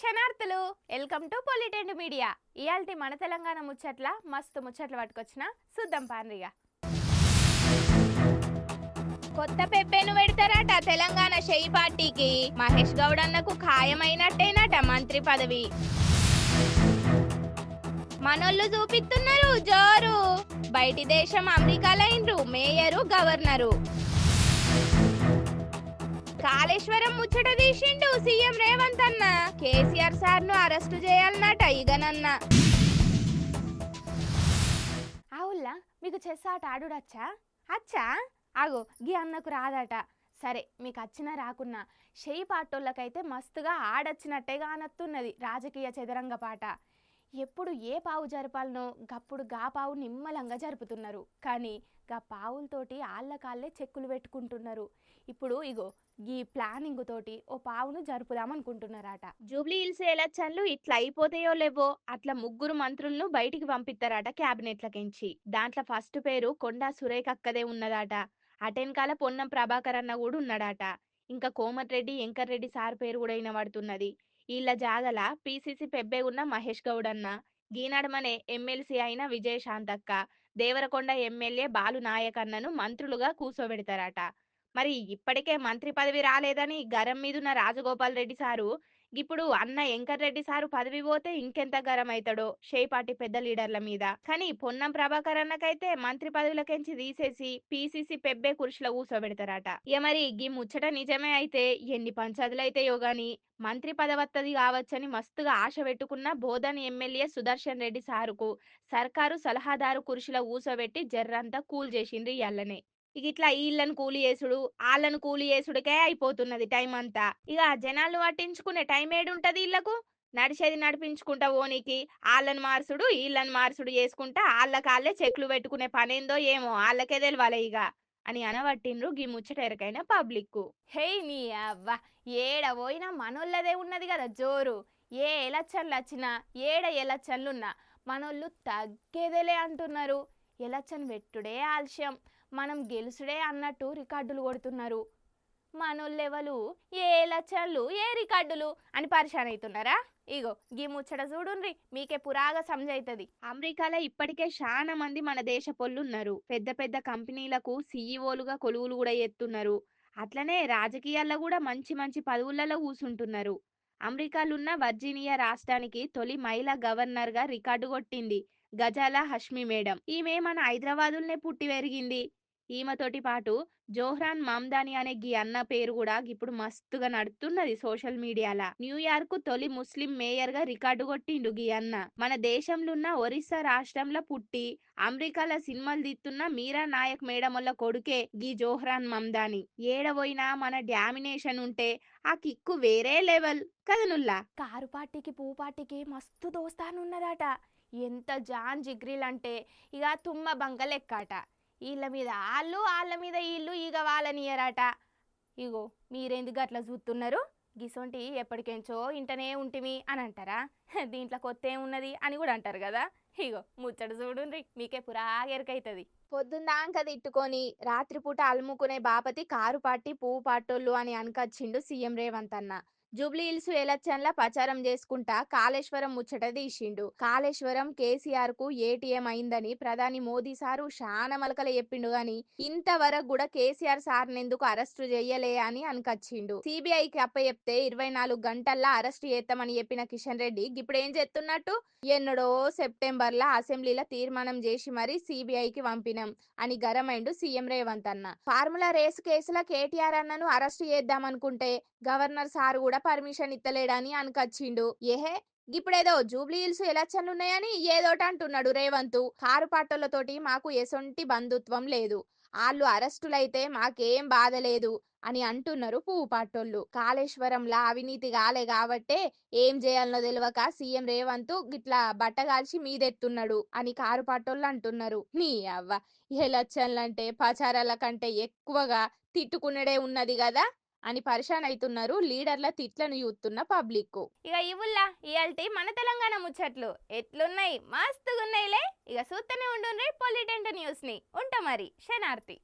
శనార్థులు welcome to పొలిటెంట్ media. ఇయాల్టి మన తెలంగాణ ముచ్చట్ల మస్తు ముచ్చట్లు పట్టుకొచ్చిన చూద్దాం పాన్రిగా. కొత్త పెబ్బేను పెడతారట తెలంగాణ షెయి పార్టీకి. మహేష్ గౌడ్ అన్నకు ఖాయమైనట్టేనట మంత్రి పదవి. మనోళ్ళు చూపిస్తున్నారు జోరు. బయటి దేశం అమెరికాలైన్రు మేయరు గవర్నరు. కాళేశ్వరం ముచ్చట తీసిండు సీఎం రేవంత్ అన్న. కేసీఆర్ సార్ ను అరెస్టు చేయాలన్నట ఇగనన్న. అవుల్లా మీకు చెస్ ఆట ఆడుడచ్చా? అచ్చా ఆగో గీ అన్నకు రాదట. సరే మీకు వచ్చినా రాకున్నా షెయి పాటోళ్ళకైతే మస్తుగా ఆడొచ్చినట్టే కానత్తున్నది రాజకీయ చదరంగ పాట. ఎప్పుడు ఏ పావు జరపాలనో గప్పుడు గా పావు నిమ్మలంగా జరుపుతున్నారు. కానీ గా పావులతోటి ఆళ్ళకాళ్ళే చెక్కులు పెట్టుకుంటున్నారు. ఇప్పుడు ఇగో ఈ ప్లానింగ్ తోటి ఓ పావును జరుపుదామనుకుంటున్నారట. జూబ్లీ హిల్స్ ఎలక్షన్లు ఇట్లా అయిపోతాయో లేవో అట్లా ముగ్గురు మంత్రులను బయటికి పంపిస్తారట క్యాబినెట్లకించి. దాంట్లో ఫస్ట్ పేరు కొండా సురేఖ అక్కదే ఉన్నదట. అటెన్కాల పొన్నం ప్రభాకర్ అన్న కూడా ఉన్నాడట. ఇంకా కోమటిరెడ్డి వెంకటరెడ్డి సార్ పేరు కూడా వినబడుతున్నది. వీళ్ళ జాగల పిసిసి పెబ్బే ఉన్న మహేష్ గౌడ్ అన్న, గీనడమనే ఎమ్మెల్సీ అయిన విజయశాంతక్క, దేవరకొండ ఎమ్మెల్యే బాలు నాయక్ అన్నను మంత్రులుగా కూసోబెడతారట. మరి ఇప్పటికే మంత్రి పదవి రాలేదని గరం మీదున్న రాజగోపాల్ రెడ్డి సారు ఇప్పుడు అన్న వెంకటరెడ్డి సారు పదవి పోతే ఇంకెంత గరం అవుతాడో షేయ్ పార్టీ పెద్ద లీడర్ల మీద. కానీ పొన్నం ప్రభాకర్ అన్నకైతే మంత్రి పదవులకెంచి తీసేసి పిసిసి పెబ్బే కుర్చీలో కూసోబెడతారట. ఇక మరి గీ ముచ్చట నిజమే అయితే ఎన్ని పంచాదులైతాయో గాని మంత్రి పదవత్తది కావచ్చని మస్తుగా ఆశ పెట్టుకున్న బోధన్ ఎమ్మెల్యే సుదర్శన్ రెడ్డి సారుకు సర్కారు సలహాదారు కుర్చీలో కూసోబెట్టి జర్రంతా కూల్ చేసిండ్రు ఇయ్యాలనే. ఇక ఇట్లా వీళ్ళని కూలి చేసుడు వాళ్ళను కూలి చేసుడికే అయిపోతున్నది టైం అంతా. ఇక జనాలను పట్టించుకునే టైం ఏడుంటది వీళ్ళకు? నడిచేది నడిపించుకుంటా ఓనికి వాళ్ళని మార్చుడు వీళ్ళని మార్చుడు చేసుకుంటా వాళ్ళకాళ్ళే చెక్లు పెట్టుకునే పనేందో ఏమో వాళ్ళకే తెలవాలి ఇక అని అనబట్టిండ్రు గీ ముచ్చటెరకైన పబ్లిక్. హే నీ అవ్వ ఏడ పోయినా మనోళ్ళదే ఉన్నది కదా జోరు. ఏ ఎలక్షన్లు వచ్చినా ఏడ ఎలక్షన్లున్నా మనోళ్ళు తగ్గేదేలే అంటున్నారు. ఎలక్షన్ పెట్టుడే ఆలస్యం, మనం గెలుసుడే అన్నట్టు రికార్డులు కొడుతున్నారు. మనోళ్ళెవలు ఏ ఎలక్షన్లు ఏ రికార్డులు అని పరిశాన్ అవుతున్నారా? ఇగో గీ ముచ్చట చూడుండ్రి మీకే పురాగా సమజైతది. అమెరికాలో ఇప్పటికే చాలా మంది మన దేశ పొల్లున్నారు. పెద్ద పెద్ద కంపెనీలకు సీఈఓలుగా కొలువులు కూడా ఎత్తున్నారు. అట్లనే రాజకీయాల్లో కూడా మంచి మంచి పదవులలో కూసుంటున్నారు. అమెరికాలున్న వర్జీనియా రాష్ట్రానికి తొలి మహిళా గవర్నర్ గా రికార్డు కొట్టింది గజాల హష్మి మేడం. ఈమె మన హైదరాబాదుల్నే పుట్టి పెరిగింది. ఈమెతోటి పాటు జోహ్రాన్ మమ్దాని అనే గీ అన్న పేరు కూడా ఇప్పుడు మస్తుగా నడుతున్నది సోషల్ మీడియాలా. న్యూయార్క్ తొలి ముస్లిం మేయర్ గా రికార్డు కొట్టిండు గీ అన్న. మన దేశంలో ఉన్న ఒరిస్సా రాష్ట్రంలో పుట్టి అమెరికాలో సినిమాలు తీస్తున్న మీరా నాయక్ మేడం వల్ల కొడుకే గీ జోహ్రాన్ మమ్దాని. ఏడబోయినా మన డామినేషన్ ఉంటే ఆ కిక్కు వేరే లెవెల్ కదనుల్లా. కారు పార్టీకి పూ పార్టీకి మస్తు దోస్తానున్నదట. ఎంత జాన్ జిగ్రీలంటే ఇక తుమ్మ బంక లెక్కాట. వీళ్ళ మీద వాళ్ళు వాళ్ళ మీద వీళ్ళు ఇక వాళ్ళనియరాట. ఇగో మీరెందుకు అట్లా చూస్తున్నారు? గిసొంటి ఎప్పటికెంచో ఇంటనే ఉంటిమి అని అంటారా? దీంట్లో కొత్త ఏమున్నది అని కూడా అంటారు కదా. ఇగో ముచ్చట చూడుండ్రి మీకే పురాగా ఎరకైతుంది. పొద్దుందాక తిట్టుకొని రాత్రిపూట అలుముకునే బాపతి కారు పార్టీ పువ్వు పాటోళ్ళు అని అనకొచ్చిండు సీఎం రేవంత్ అన్న. జూబ్లీ హిల్స్ ఎలక్షన్ల ప్రచారం చేసుకుంటా కాళేశ్వరం ముచ్చట తీసిండు. కాళేశ్వరం కేసీఆర్ కు ఏటీఎం అయిందని ప్రధాని మోదీ సారు శానా మలకల చెప్పిండు గాని ఇంతవరకు కూడా కేసీఆర్ సార్ నెందుకు అరెస్టు చెయ్యలే అని అనకొచ్చిండు. సిబిఐకి అప్పచెప్తే 24 గంటల్లో అరెస్టు చేస్తామని చెప్పిన కిషన్ రెడ్డి ఇప్పుడు ఏం చేస్తున్నట్టు? ఎన్నడో సెప్టెంబర్లో అసెంబ్లీలో తీర్మానం చేసి మరి సిబిఐకి పంపినాం అని గరమైండు సీఎం రేవంత్ అన్న. ఫార్ములా రేసు కేసులో కేటీఆర్ అన్నను అరెస్టు చేద్దామనుకుంటే గవర్నర్ సార్ కూడా పర్మిషన్ ఇత్తలేడని అనకొచ్చిండు. ఏహే ఇప్పుడేదో జూబ్లీ హిల్స్ ఎలక్షన్లు ఉన్నాయని ఏదోటి అంటున్నాడు రేవంత్. కారు పాటోళ్లతోటి మాకు ఎసొంటి బంధుత్వం లేదు, వాళ్ళు అరెస్టులైతే మాకేం బాధ లేదు అని అంటున్నారు పువ్వు పాటోళ్ళు. కాళేశ్వరంలా అవినీతి కాలే కాబట్టే ఏం చేయాలనో తెలియక సీఎం రేవంత్ గిట్లా బట్టగాల్చి మీదెత్తున్నాడు అని కారు పాటోళ్ళు అంటున్నారు. నీ అవ్వ ఎలక్షన్లంటే ప్రచారాల కంటే ఎక్కువగా తిట్టుకునేడే ఉన్నది కదా అని పరిశాన్ అవుతున్నారు లీడర్ల తిట్లను చూస్తున్న పబ్లిక్. ఇక ఇవుల్లా ఇయాల్టి మన తెలంగాణ ముచ్చట్లు ఎట్లున్నాయి? మస్తుగున్నాయిలే. ఇక చూస్తూనే ఉండుండ్రి పొలిటెంట్ న్యూస్ ని. ఉంటా మరి శనార్థి.